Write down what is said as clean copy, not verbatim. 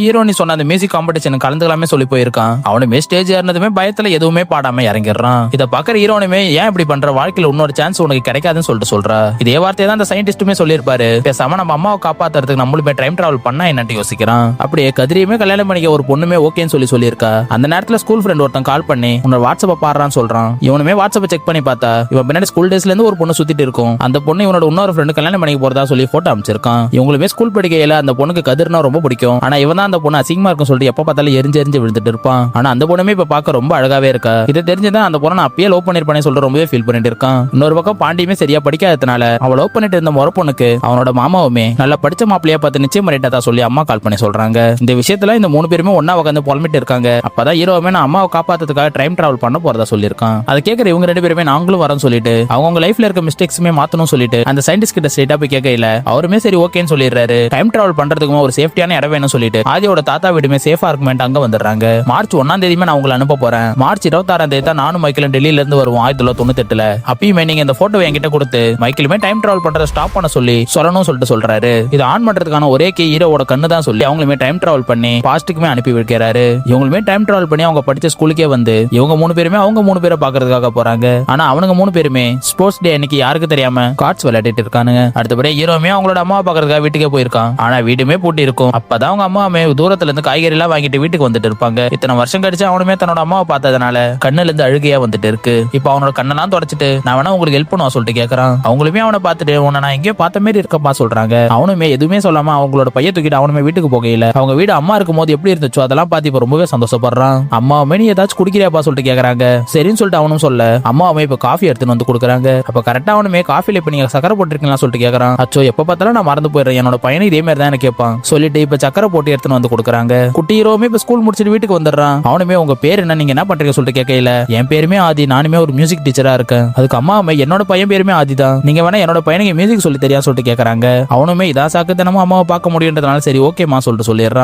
ஹீரோனி சொன்ன அந்த music competition கலந்துக்கலாமே சொல்லி போயிருக்கான். அவனுமே ஸ்டேஜ் ஏறினதுமே பயத்துல எதுவுமே பாடாம இறங்கிடுறான். இதை பாக்குற ஹீரோனுமே ஏன் இப்படி பண்ற, வாழ்க்கையில இன்னொரு சான்ஸ் உனக்கு கிடைக்காதுன்னு சொல்லிட்டு சொல்றா. இதே வார்த்தையை தான் அந்த சயின்டிஸ்டுமே சொல்லியிருப்பாரு. பேசாம நம்ம அம்மாவை காப்பாத்துறதுக்கு நம்மளுமே டைம் டிராவல் பண்ணா என்னட்டு யோசிக்கிறான். அப்படியே கதிரியுமே கல்யாணம் பண்ணிக்க ஒரு பொண்ணுமே ஓகேன்னு சொல்லியிருக்கா. அந்த நேரத்துல ஸ்கூல் ஃப்ரெண்ட் ஒருத்தன் கால் பண்ணி உன்னோட வாட்ஸ்அப்ப பாடுறான்னு சொல்றான். இவனுமே வாட்ஸ்அப்ப செக் பண்ணி பார்த்தா இவன் பின்னாடி ஸ்கூல் டேஸ்ல இருந்து ஒரு பொண்ணு சுத்திட்டு இருக்கும். அந்த பொண்ணு இவனோட இன்னொரு ஃப்ரெண்டு கல்யாணம் பண்ணிக்க போறதா சொல்லி போட்டோ அமைச்சிருக்கான். இவங்களுமே ஸ்கூல் படிக்கையில அந்த பொண்ணுக்கு கதிர்னா ரொம்ப பிடிக்கும். ஆனா இவன் தான் அந்த பொண்ணு அசிங்கமா இருக்கும் சொல்லிட்டு எப்ப பார்த்தாலும் எரிஞ்சு விழுந்துட்டு இருப்பான். ஆனா அந்த பொண்ணுமே இப்ப பார்க்க ரொம்ப அழகாவே இருக்கா. இதை தெரிஞ்சுதான் அந்த பொண்ணை அப்பயே லவ் பண்ணிருப்பானே சொல்லிட்டு ரொம்பவே ஃபீல் பண்ணிட்டு இருக்கான். இன்னொரு பக்கம் பாண்டியுமே சரியா படிக்காததுனால அவள் லவ் பண்ணிட்டு இருந்த முறை பொண்ணுக்கு அவனோட மாமாவுமே நல்லா படிச்ச மாப்பிளையா பார்த்து நிச்சயம் பண்ணிட்டதா சொல்லி அம்மா கால் பண்ணி சொல்றாங்க. இந்த விஷயத்துல இந்த 3 பேருமே ஒன்னா உட்காந்து புலம்பிட்டு இருக்காங்க. அப்பதான் ஹீரோவுமே நான் அம்மாவை காப்பாத்துறதுக்காக டைம் டிராவல் பண்ண போறதா சொல்லியிருக்கான். அதை கேட்கிற இவங்க 2 பேருமே நாங்களும் வரோம் சொல்லிட்டு அவங்க லைஃப்ல இருக்க மிஸ்டேக்ஸுமே மாத்தணும் சொல்லிட்டு அந்த சயின்டிஸ்ட் கிட்ட ஸ்ட்ரைட்டா போய் கேட்கல. அவருமே சரி ஓகேன்னு சொல்லிடுறாரு. டைம் டிராவல் பண்றதுக்கு ஒரு சேஃப்டியான இடம் வேணும் சொல்லிட்டு ஆதியோட தாத்தா வீடுமே சேஃபா இருக்குமெண்ட் அங்க வந்துடுறாங்க. மார்ச் 1ஆம் தேதியுமே நான் உங்களை அனுப்ப போறேன். மார்ச் 26ஆம் தேதி தான் நானும் மைக்கேலும் டெல்லியில இருந்து வருவோம் 1998. அப்பயுமே நீங்க இந்த போட்டோ என்கிட்ட கொடுத்து மைக்கேலுமே டைம் டிராவல் பண்றத ஸ்டாப் பண்ண சொல்லணும்னு சொல்லிட்டு சொல்றாரு. இது ஆன் பண்றதுக்கான ஒரே கீ ஹீரோவோட கண்ணு தான் சொல்லி அவங்களுமே டைம் டிராவல் பண்ணி பாஸ்ட்டுக்குமே அனுப்பி வைக்கிறாரு. இவங்களுமே டைம் டிராவல் பண்ணி அவங்க படிச்ச ஸ்கூலுக்கே வந்து இவங்க 3 பேருமே அவங்க 3 பேரை பாக்குறதுக்காக போறாங்க. ஆனா அவனுங்க 3 பேருமே ஸ்போர்ட்ஸ் டே அன்னைக்கு யாருக்கு தெரியாம கார்ட்ஸ் விளையாடிட்டு இருக்கானுங்க. அடுத்தபடி ஹீரோமே அவங்களோட அம்மாவை பாக்குறதுக்காக வீட்டுக்கே போயிருக்கான். ஆனா வீடுமே பூட்டி இருக்கும். அப்பதான் அவங்க அம்மாவுமே தூரத்துல இருந்து காய்கறி எல்லாம் வாங்கிட்டு வீட்டுக்கு வந்துட்டு இருப்பாங்க. இத்தனை வருஷம் கழிச்சு அவனுமே தன்னோட அம்மாவை பார்த்ததுனால கண்ணுல இருந்து அழுகையா வந்துட்டு இருக்கு. இப்ப அவனோட கண்ணெல்லாம் தொடச்சிட்டு நான் வேணா உங்களுக்கு ஹெல்ப் பண்ணுவா சொல்லிட்டு கேட்கறான். அவங்களுமே அவனை பார்த்துட்டு உன்னை நான் எங்கேயோ பார்த்த மாதிரி இருக்கப்பா சொல்றாங்க. அவனுமே எதுவுமே சொல்லாம அவங்களோட பைய தூக்கிட்டு அவனுமே வீட்டுக்கு போகையில அவங்க வீடு அம்மா இருக்கும் போது எப்படி இருந்துச்சோ அதெல்லாம் பார்த்து இப்ப ரொம்பவே சந்தோஷப்படுறான். அம்மாவுமே நீ ஏதாச்சும் குடிக்கிறியாப்பா சொல்லிட்டு கேட்கறாங்க. சரின்னு சொல்லிட்டு அவனும் சொல்ல அம்மாவுமே இப்ப காஃபி எடுத்துன்னு வந்து கொடுக்குறாங்க. அப்ப கரெக்டா அவனுமே காஃபில இப்ப நீங்க சக்கரை போட்டிருக்கீங்களா சொல்லிட்டு கேட்கறான். அச்சோ எப்ப பார்த்தாலும் நான் மறந்து போயிடுறேன், என்னோட பையனை இதே மாதிரி தான் கேட்பான் சொல்லிட்டு இப்ப சக்கரை போட்டு எடுத்துன்னு வந்து கொடுக்குறாங்க. குட்டி ஹீரோவுமே இப்ப ஸ்கூல் முடிச்சுட்டு வீட்டுக்கு வந்துடுறான். அவனுமே உங்க பேர் என்ன, நீங்க என்ன பண்றீங்க சொல்லிட்டு கேட்கல. என் பேருமே ஆதி, நானுமே ஒரு மியூசிக் டீச்சரா இருக்கேன். அதுக்கு அம்மாவுமே என்னோட பையன் பேருமே ஆதி தான், நீங்க வேணா என்னோட பையனுக்கு மியூசிக் சொல்லி தெரியா சொல்லிட்டு கேட்கறாங்க. அவனுமே இதான் சாக்கு தினமும் அம்மாவை பார்க்க முடியுன்றதுனால சரி ஓகேமா சொல்லிட்டு சொல்லிடுறான்.